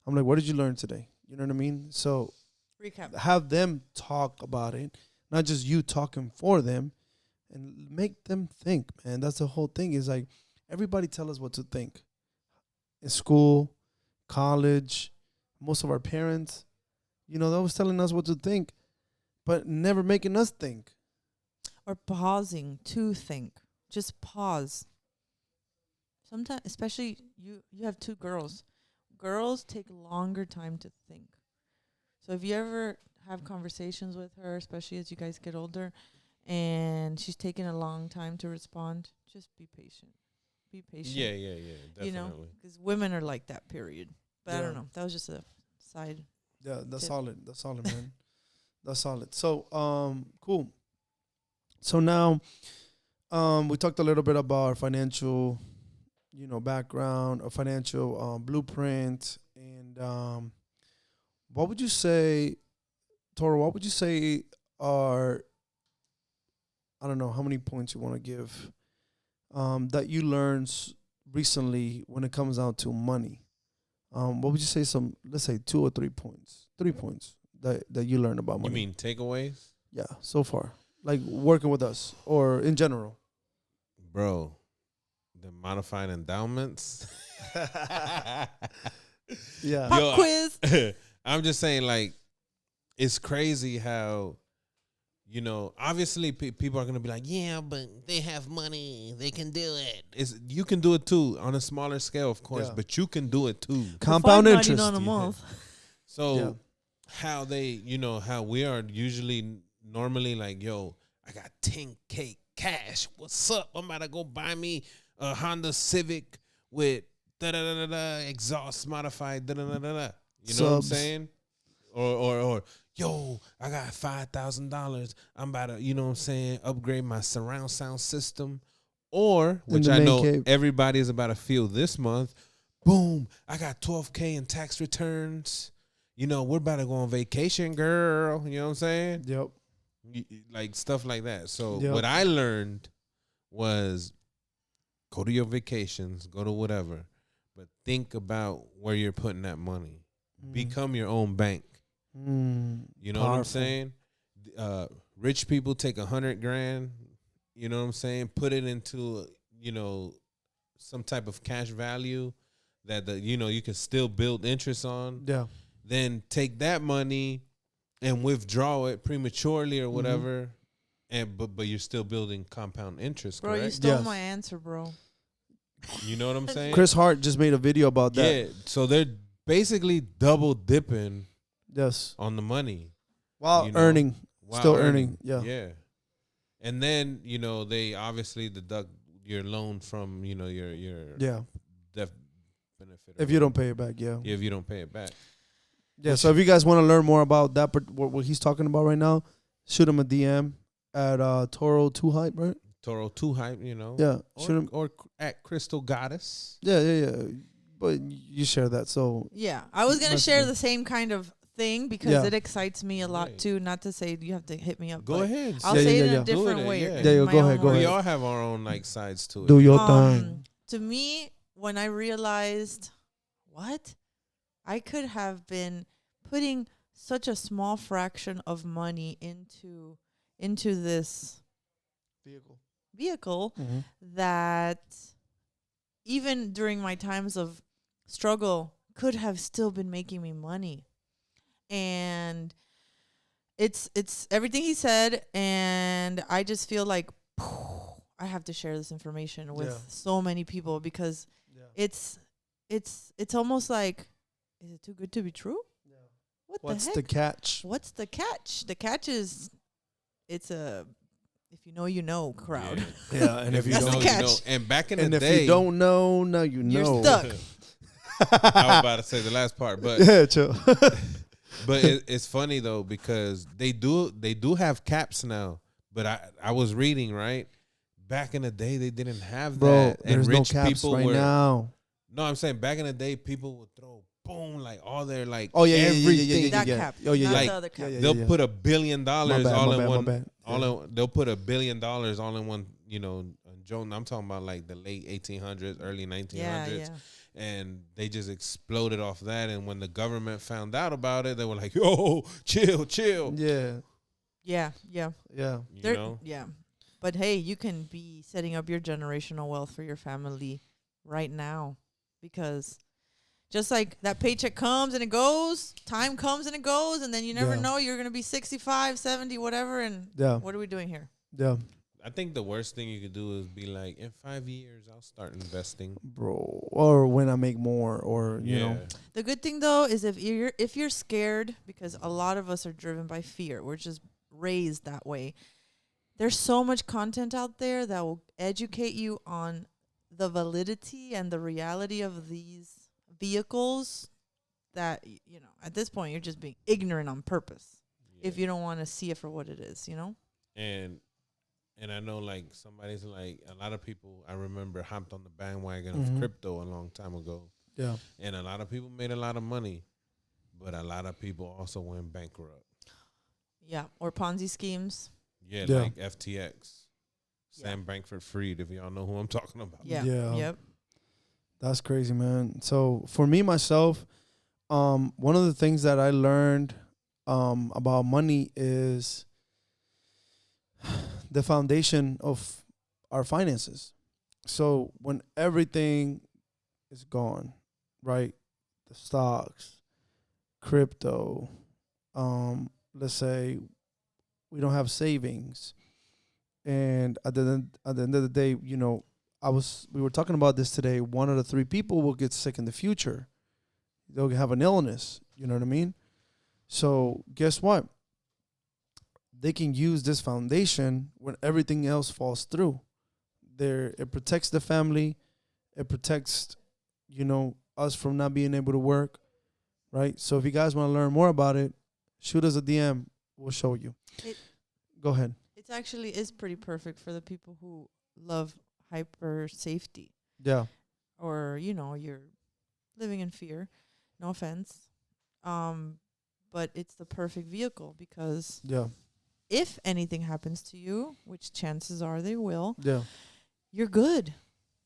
I'm like, what did you learn today? You know what I mean? So Recap. have them talk about it, not just you talking for them, and make them think, man. That's the whole thing. Is like everybody tell us what to think. In school, college, most of our parents, they was telling us what to think, but never making us think. Or pausing to think. Just pause. Sometimes, especially you have two girls. Girls take longer time to think. So if you ever have conversations with her, especially as you guys get older, and she's taking a long time to respond, just be patient. Be patient. Yeah, definitely. Because women are like that, period. But I Yeah. don't know. That was just a side. Yeah, that's Tip. solid. That's solid, man. That's solid. So, cool. So now, we talked a little bit about our financial, background, our financial blueprint, and what would you say, Toro? What would you say are, I don't know how many points you want to give, that you learned recently when it comes down to money? What would you say? Let's say 2 or 3 points. 3 points that you learned about money. You mean takeaways? Yeah, so far, like working with us or in general. Bro, the modified endowments. Yeah. Pop Yo, quiz. I'm just saying, like, it's crazy how, obviously people are going to be like, yeah, but they have money. They can do it. You can do it too on a smaller scale, of course, Yeah. but you can do it too. Compound Five interest. $90 a month. So Yeah. how they, how we are usually normally like, yo, I got 10K cash. What's up? I'm about to go buy me a Honda Civic with exhaust modified You know what I'm Subs. saying? Or yo, I got $5,000. I'm about to, upgrade my surround sound system. Or, which the I man know cave. everybody is about to feel this month, boom, I got 12K in tax returns. We're about to go on vacation, girl. You know what I'm saying? Yep. Like stuff like that. So Yep. what I learned was go to your vacations, go to whatever, but think about where you're putting that money. Become your own bank. You know what I'm Powerful. saying? Rich people take $100,000. You know what I'm saying? Put it into some type of cash value that you can still build interest on. Yeah. Then take that money and withdraw it prematurely or whatever, but you're still building compound interest, Bro, you correct? stole Yes. my answer, bro. You know what I'm saying? Chris Hart just made a video about that. Yeah, so they're basically double dipping Yes. on the money. While You know, earning. while Still earning. Yeah. Yeah. And then, they obviously deduct your loan from, your Yeah. death benefit. or If you don't whatever. pay it back, yeah. Yeah, if you don't pay it back. Yeah. So if you guys want to learn more about that, what he's talking about right now, shoot him a DM at Toro 2 Hype, right? Toro 2 Hype, Yeah. Shoot him. Or at Crystal Goddess. Yeah. But you share that, so Yeah. I was going to Must share be. the same kind of thing because Yeah. it excites me a lot Right. too. Not to say you have to hit me up. Go but ahead. I'll Yeah, say yeah, it in yeah. a different Do it, way. yeah. in Yeah, my go ahead, own go way. We ahead. all have our own sides to it. do your thing. To me, when I realized, what? I could have been putting such a small fraction of money into this vehicle Mm-hmm. that even during my times of struggle could have still been making me money. And it's everything he said, and I just feel like I have to share this information with Yeah. so many people because Yeah. it's almost like, is it too good to be true? Yeah. What What's the heck? the catch? What's the catch? The catch is it's a if you know you know crowd. Yeah. Yeah, and if you That's don't, the catch. And back in and the if day, you don't know, now you You're know. stuck. I was about to say the last part, but Yeah, chill. But it's funny though because they do have caps now. But I was reading right back in the day they didn't have Bro, that, and there's no rich caps people right were. now. No, I'm saying back in the day people would throw boom like all their like Oh yeah, everything. That cap. Oh yeah, Not yeah. Like, the other cap. They'll put $1 billion My all bad, in one. my bad. All in, they'll put $1 billion all in one. You know, Joe. I'm talking about like the late 1800s, early 1900s, Yeah. and they just exploded off that. And when the government found out about it, they were like, "Yo, chill." Yeah, Yeah. You There- know, Yeah. But hey, you can be setting up your generational wealth for your family right now, because just like that paycheck comes and it goes, time comes and it goes, and then you never Yeah. know, you're going to be 65, 70, whatever. And yeah, what are we doing here? yeah, I think the worst thing you could do is be like, in 5 years, I'll start investing. bro. Or when I make more, or you know, The good thing though is if you're scared, because a lot of us are driven by fear. We're just raised that way. There's so much content out there that will educate you on the validity and the reality of these vehicles that at this point you're just being ignorant on purpose if you don't want to see it for what it is, And I know like somebody's like a lot of people I remember hopped on the bandwagon Mhm. of crypto a long time ago. yeah, And a lot of people made a lot of money, but a lot of people also went bankrupt. Yeah, or Ponzi schemes. Yeah, Yeah. like FTX. Sam Bankman-Fried, if y'all know who I'm talking about. Yeah. Yeah. Yep. that's crazy, man. So for me myself, one of the things that I learned about money is the foundation of our finances. So when everything is gone, right? The stocks, crypto, let's say we don't have savings, and at the end of the day, we were talking about this today. 1 out of 3 people will get sick in the future. They'll have an illness. You know what I mean? So guess what? They can use this foundation when everything else falls through. It protects the family. It protects, us from not being able to work, right? So if you guys want to learn more about it, shoot us a DM. We'll show you. Go ahead. It actually is pretty perfect for the people who love hyper safety, Yeah. or you're living in fear. No offense. But it's the perfect vehicle, because Yeah. if anything happens to you, which chances are they will, Yeah. you're good,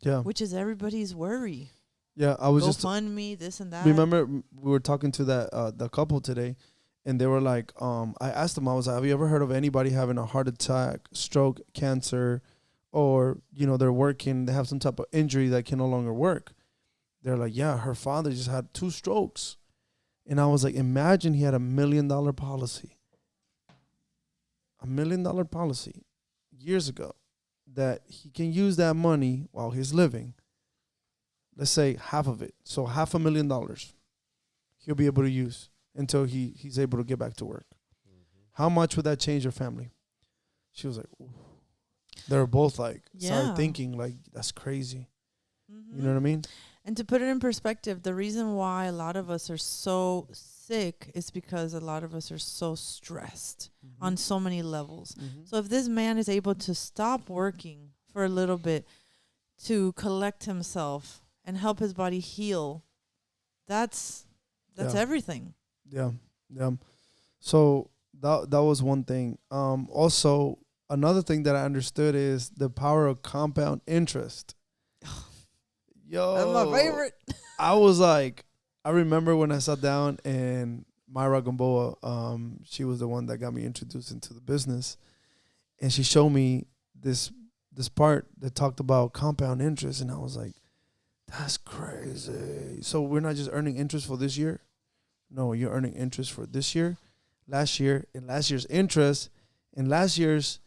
Yeah. which is everybody's worry. Yeah. I was just GoFundMe, this and that. remember we were talking to the couple today, and they were like, I asked them, I was like, have you ever heard of anybody having a heart attack, stroke, cancer, or they're working, they have some type of injury that can no longer work? They're like, yeah, her father just had 2 strokes. And I was like, imagine he had $1 million policy. $1 million policy years ago that he can use that money while he's living. Let's say half of it. So $500,000 he'll be able to use until he's able to get back to work. Mm-hmm. How much would that change your family? She was like, ooh. They were both like, started thinking like, that's crazy. Mm-hmm. You know what I mean? And to put it in perspective, the reason why a lot of us are so sick is because a lot of us are so stressed on so many levels. Mm-hmm. So if this man is able to stop working for a little bit to collect himself and help his body heal, that's Yeah. everything. Yeah. Yeah. So that was one thing. Also, another thing that I understood is the power of compound interest. Yo, That's my favorite. I was like, I remember when I sat down and Myra Gamboa, she was the one that got me introduced into the business, and she showed me this part that talked about compound interest, and I was like, that's crazy. So we're not just earning interest for this year. No, you're earning interest for this year, last year, and last year's interest, and last year's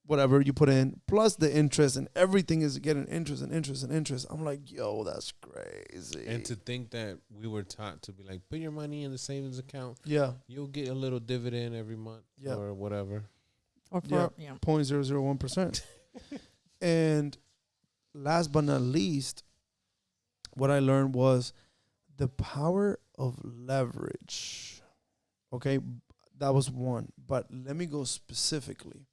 whatever you put in, plus the interest, and everything is getting interest and interest and interest. I'm like, yo, that's crazy. And to think that we were taught to be like, put your money in the savings account. Yeah. You'll get a little dividend every month or whatever. Or for, yeah. 0.001%. And last but not least, what I learned was the power of leverage. Okay, that was one. But let me go specifically.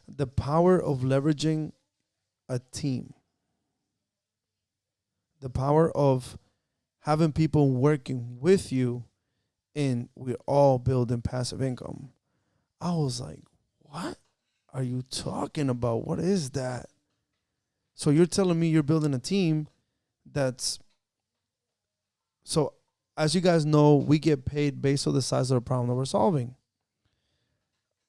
The power of leveraging a team. The power of having people working with you, and we're all building passive income. I was like, what are you talking about? What is that? So you're telling me you're building a team that's so as you guys know, we get paid based on the size of the problem that we're solving.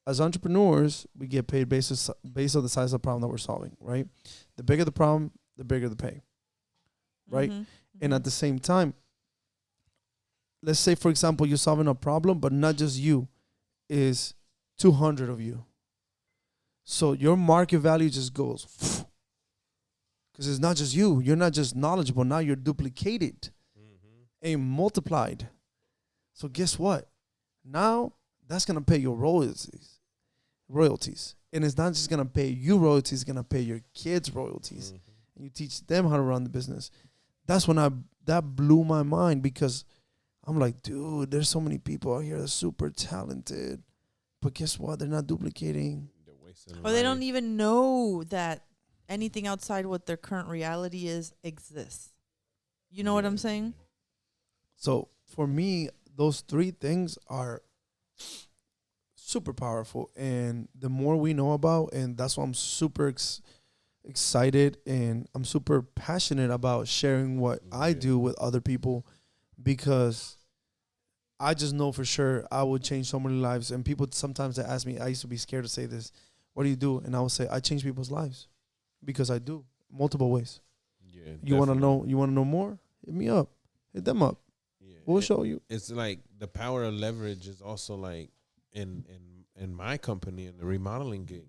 As entrepreneurs, we get paid based on the size of the problem that we're solving, right? The bigger the problem, the bigger the pay, right? And at the same time, let's say, for example, you're solving a problem, but not just you, is 200 of you. So your market value just goes, because it's not just you. You're not just knowledgeable. Now you're duplicated and multiplied. So guess what? Now that's going to pay your royalties. And it's not just going to pay you royalties, it's going to pay your kids royalties. And you teach them how to run the business. That's when that blew my mind, because I'm like, dude, there's so many people out here that are super talented. But guess what? They're not duplicating. Or they don't even know that anything outside what their current reality is exists. You know what I'm saying? So for me, those three things are super powerful. And the more we know about, and that's why I'm super excited and I'm super passionate about sharing what I do with other people, because I just know for sure I would change so many lives. And people sometimes they ask me, I used to be scared to say this, what do you do? And I would say, I change people's lives, because I do multiple ways. Yeah, you want to know? You want to know more? Hit me up. Hit them up. Yeah, we'll show you. It's like the power of leverage is also like in my company, in the remodeling gig.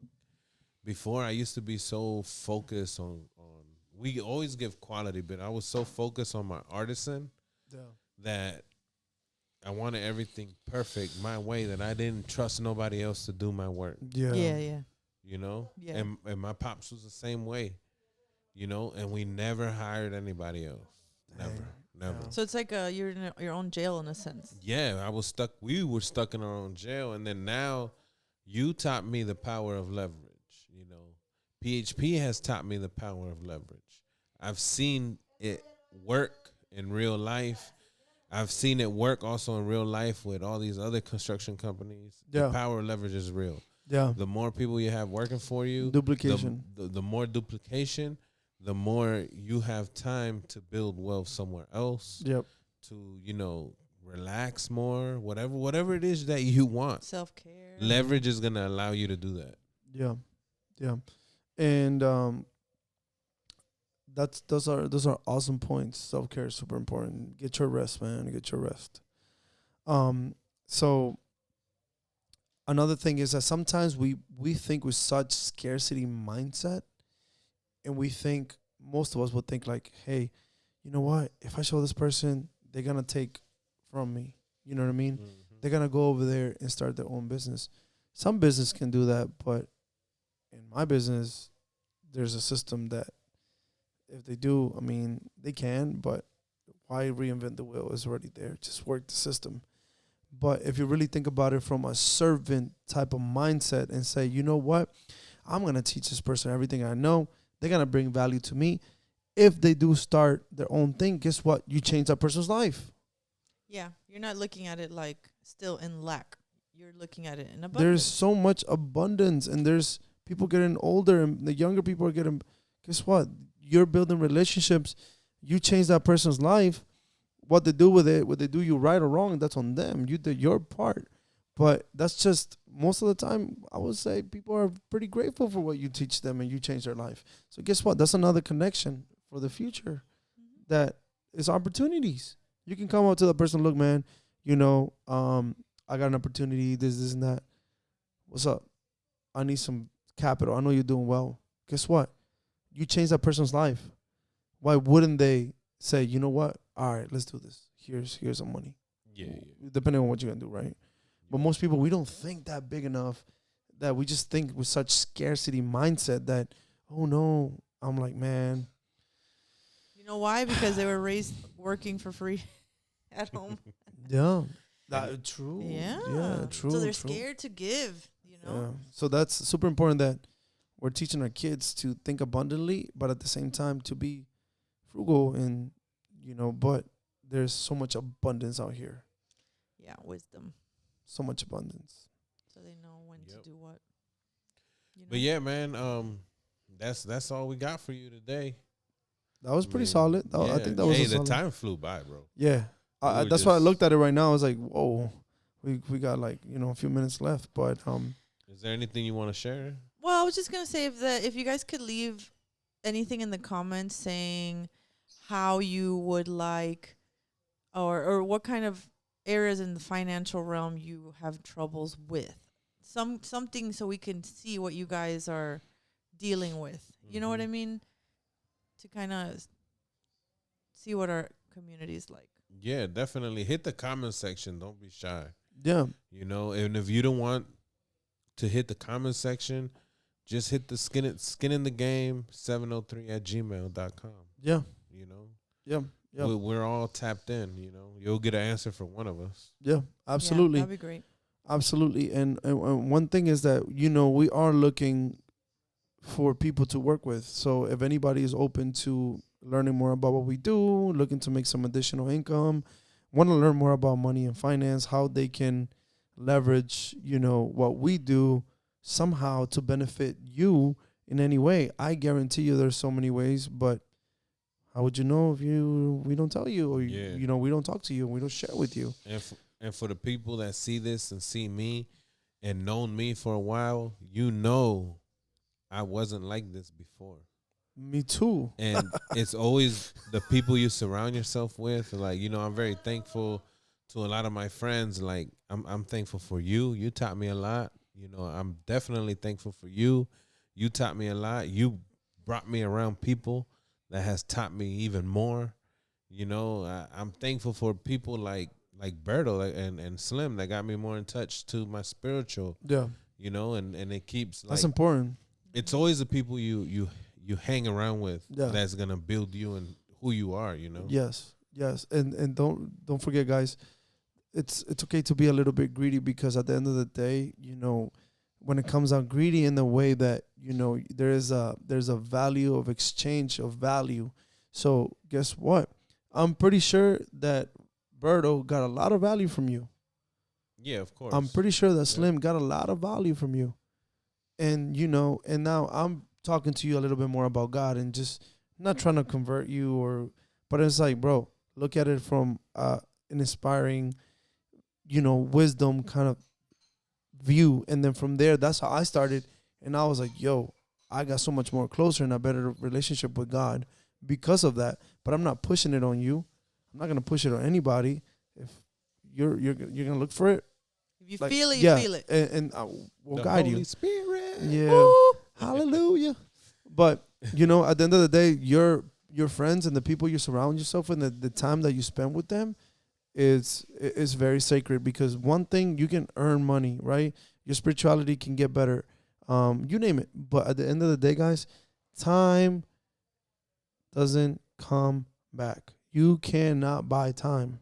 Before, I used to be so focused on we always give quality, but I was so focused on my artisan that I wanted everything perfect my way, that I didn't trust nobody else to do my work. Yeah. You know? Yeah. And my pops was the same way, you know, and we never hired anybody else. Never. So it's like you're in your own jail in a sense. Yeah, I was stuck. We were stuck in our own jail. And then now you taught me the power of leverage. You know, PHP has taught me the power of leverage. I've seen it work in real life. I've seen it work also in real life with all these other construction companies. Yeah. The power of leverage is real. Yeah. The more people you have working for you, duplication. The more duplication, the more you have time to build wealth somewhere else. Yep. To, you know, relax more, whatever it is that you want. Self-care. Leverage is going to allow you to do that. Yeah. Yeah. And those are awesome points. Self-care is super important. Get your rest, man. Get your rest. So another thing is that sometimes we think with such scarcity mindset, and we think, most of us would think like, hey, you know what? If I show this person, they're going to take from me. You know what I mean? Mm-hmm. They're going to go over there and start their own business. Some business can do that, but in my business, there's a system that if they do, I mean, they can, but why reinvent the wheel? It's already there. Just work the system. But if you really think about it from a servant type of mindset and say, you know what? I'm going to teach this person everything I know. They're going to bring value to me. If they do start their own thing, guess what? You change that person's life. Yeah. You're not looking at it like still in lack. You're looking at it in abundance. There's so much abundance, and there's people getting older, and the younger people are getting, guess what? You're building relationships. You change that person's life. What they do with it, whether they do you right or wrong, that's on them. You did your part. But that's just, most of the time, I would say people are pretty grateful for what you teach them and you change their life. So guess what? That's another connection for the future. That is opportunities. You can come up to the person, look, man, you know, I got an opportunity, this and that. What's up? I need some capital. I know you're doing well. Guess what? You change that person's life. Why wouldn't they say, you know what? All right, let's do this. Here's some money. Yeah. Depending on what you're going to do, right? But most people, we don't think that big enough, that we just think with such scarcity mindset that, oh, no. I'm like, man. You know why? Because they were raised working for free. at home. Yeah. That true. Yeah. Yeah, true. So they're true. scared to give, you know? Yeah. So that's super important that we're teaching our kids to think abundantly, but at the same time to be frugal and, but there's so much abundance out here. Yeah, wisdom. So much abundance. So they know when Yep. to do what. You know? But yeah, man, that's all we got for you today. That was pretty solid. I think that was Hey, a the solid. time flew by, bro. Yeah. We were That's why I just- looked at it right now. I was like, whoa, we got like, a few minutes left. But Is there anything you want to share? Well, I was just gonna say if you guys could leave anything in the comments saying how you would like or what kind of areas in the financial realm you have troubles with. Something so we can see what you guys are dealing with. You know what I mean? To kind of see what our community is like. Yeah, definitely hit the comment section. Don't be shy. yeah, And if you don't want to hit the comment section, just hit the skin in the game 703@gmail.com. yeah, You know, yeah, yeah, we're all tapped in. You'll get an answer from one of us. yeah, absolutely. Yeah, that'd be great. Absolutely. And one thing is that, we are looking for people to work with. So if anybody is open to learning more about what we do, looking to make some additional income, want to learn more about money and finance, how they can leverage, what we do somehow to benefit you in any way. I guarantee you there's so many ways, but how would you know if we don't tell you or, we don't talk to you, we don't share with you. And for the people that see this and see me and known me for a while, I wasn't like this before. Me too. And it's always the people you surround yourself with. Like, I'm very thankful to a lot of my friends. Like, I'm thankful for you. You taught me a lot. I'm definitely thankful for you. You taught me a lot. You brought me around people that has taught me even more. I'm thankful for people like Berto and Slim that got me more in touch to my spiritual. Yeah. And it keeps That's important. It's always the people you hang around with that's gonna build you and who you are. Yes, and don't forget, guys. It's okay to be a little bit greedy because at the end of the day, when it comes out greedy in the way that there's a value of exchange of value. So guess what? I'm pretty sure that Berto got a lot of value from you. Yeah, of course. I'm pretty sure that Slim got a lot of value from you. And, and now I'm talking to you a little bit more about God and just not trying to convert you but it's like, bro, look at it from an inspiring, wisdom kind of view. And then from there, that's how I started. And I was like, yo, I got so much more closer and a better relationship with God because of that. But I'm not pushing it on you. I'm not going to push it on anybody. If you're going to look for it. If you feel it, you feel it. And we'll the guide Holy you. Spirit. Yeah. Woo! Hallelujah. But, at the end of the day, your friends and the people you surround yourself with and the time that you spend with them is very sacred because one thing, you can earn money, right? Your spirituality can get better. You name it. But at the end of the day, guys, time doesn't come back. You cannot buy time.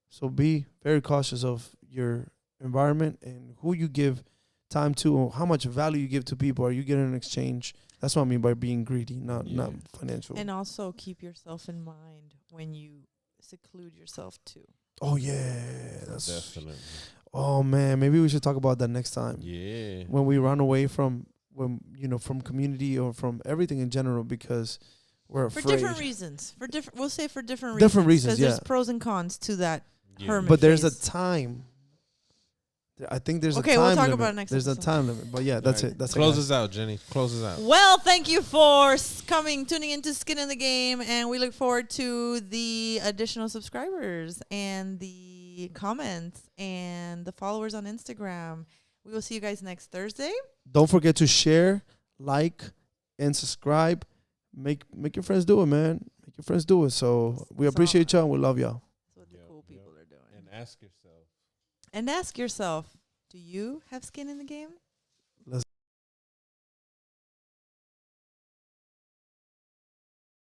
So be very cautious of your environment and who you give time to, or how much value you give to people. Are you getting an exchange? That's what I mean by being greedy, not financial. And also keep yourself in mind when you seclude yourself too. Oh yeah, that's Definitely. Oh man, maybe we should talk about that next time. Yeah. When we run away from from community or from everything in general because we're afraid. For different reasons. We'll say for different reasons. Different reasons, because there's pros and cons to that hermit But there's a phase. time. I think there's Okay, a time we'll talk limit. about it next There's a episode. time limit. But yeah, that's All right. it. That's Close it. us out, Jenny. Close us out. Well, thank you for tuning into Skin in the Game, and we look forward to the additional subscribers and the comments and the followers on Instagram. We will see you guys next Thursday. Don't forget to share, like, and subscribe. Make your friends do it, man. Make your friends do it. So we appreciate y'all and we love y'all. That's what the cool people are doing. And ask yourself. And ask yourself, do you have skin in the game?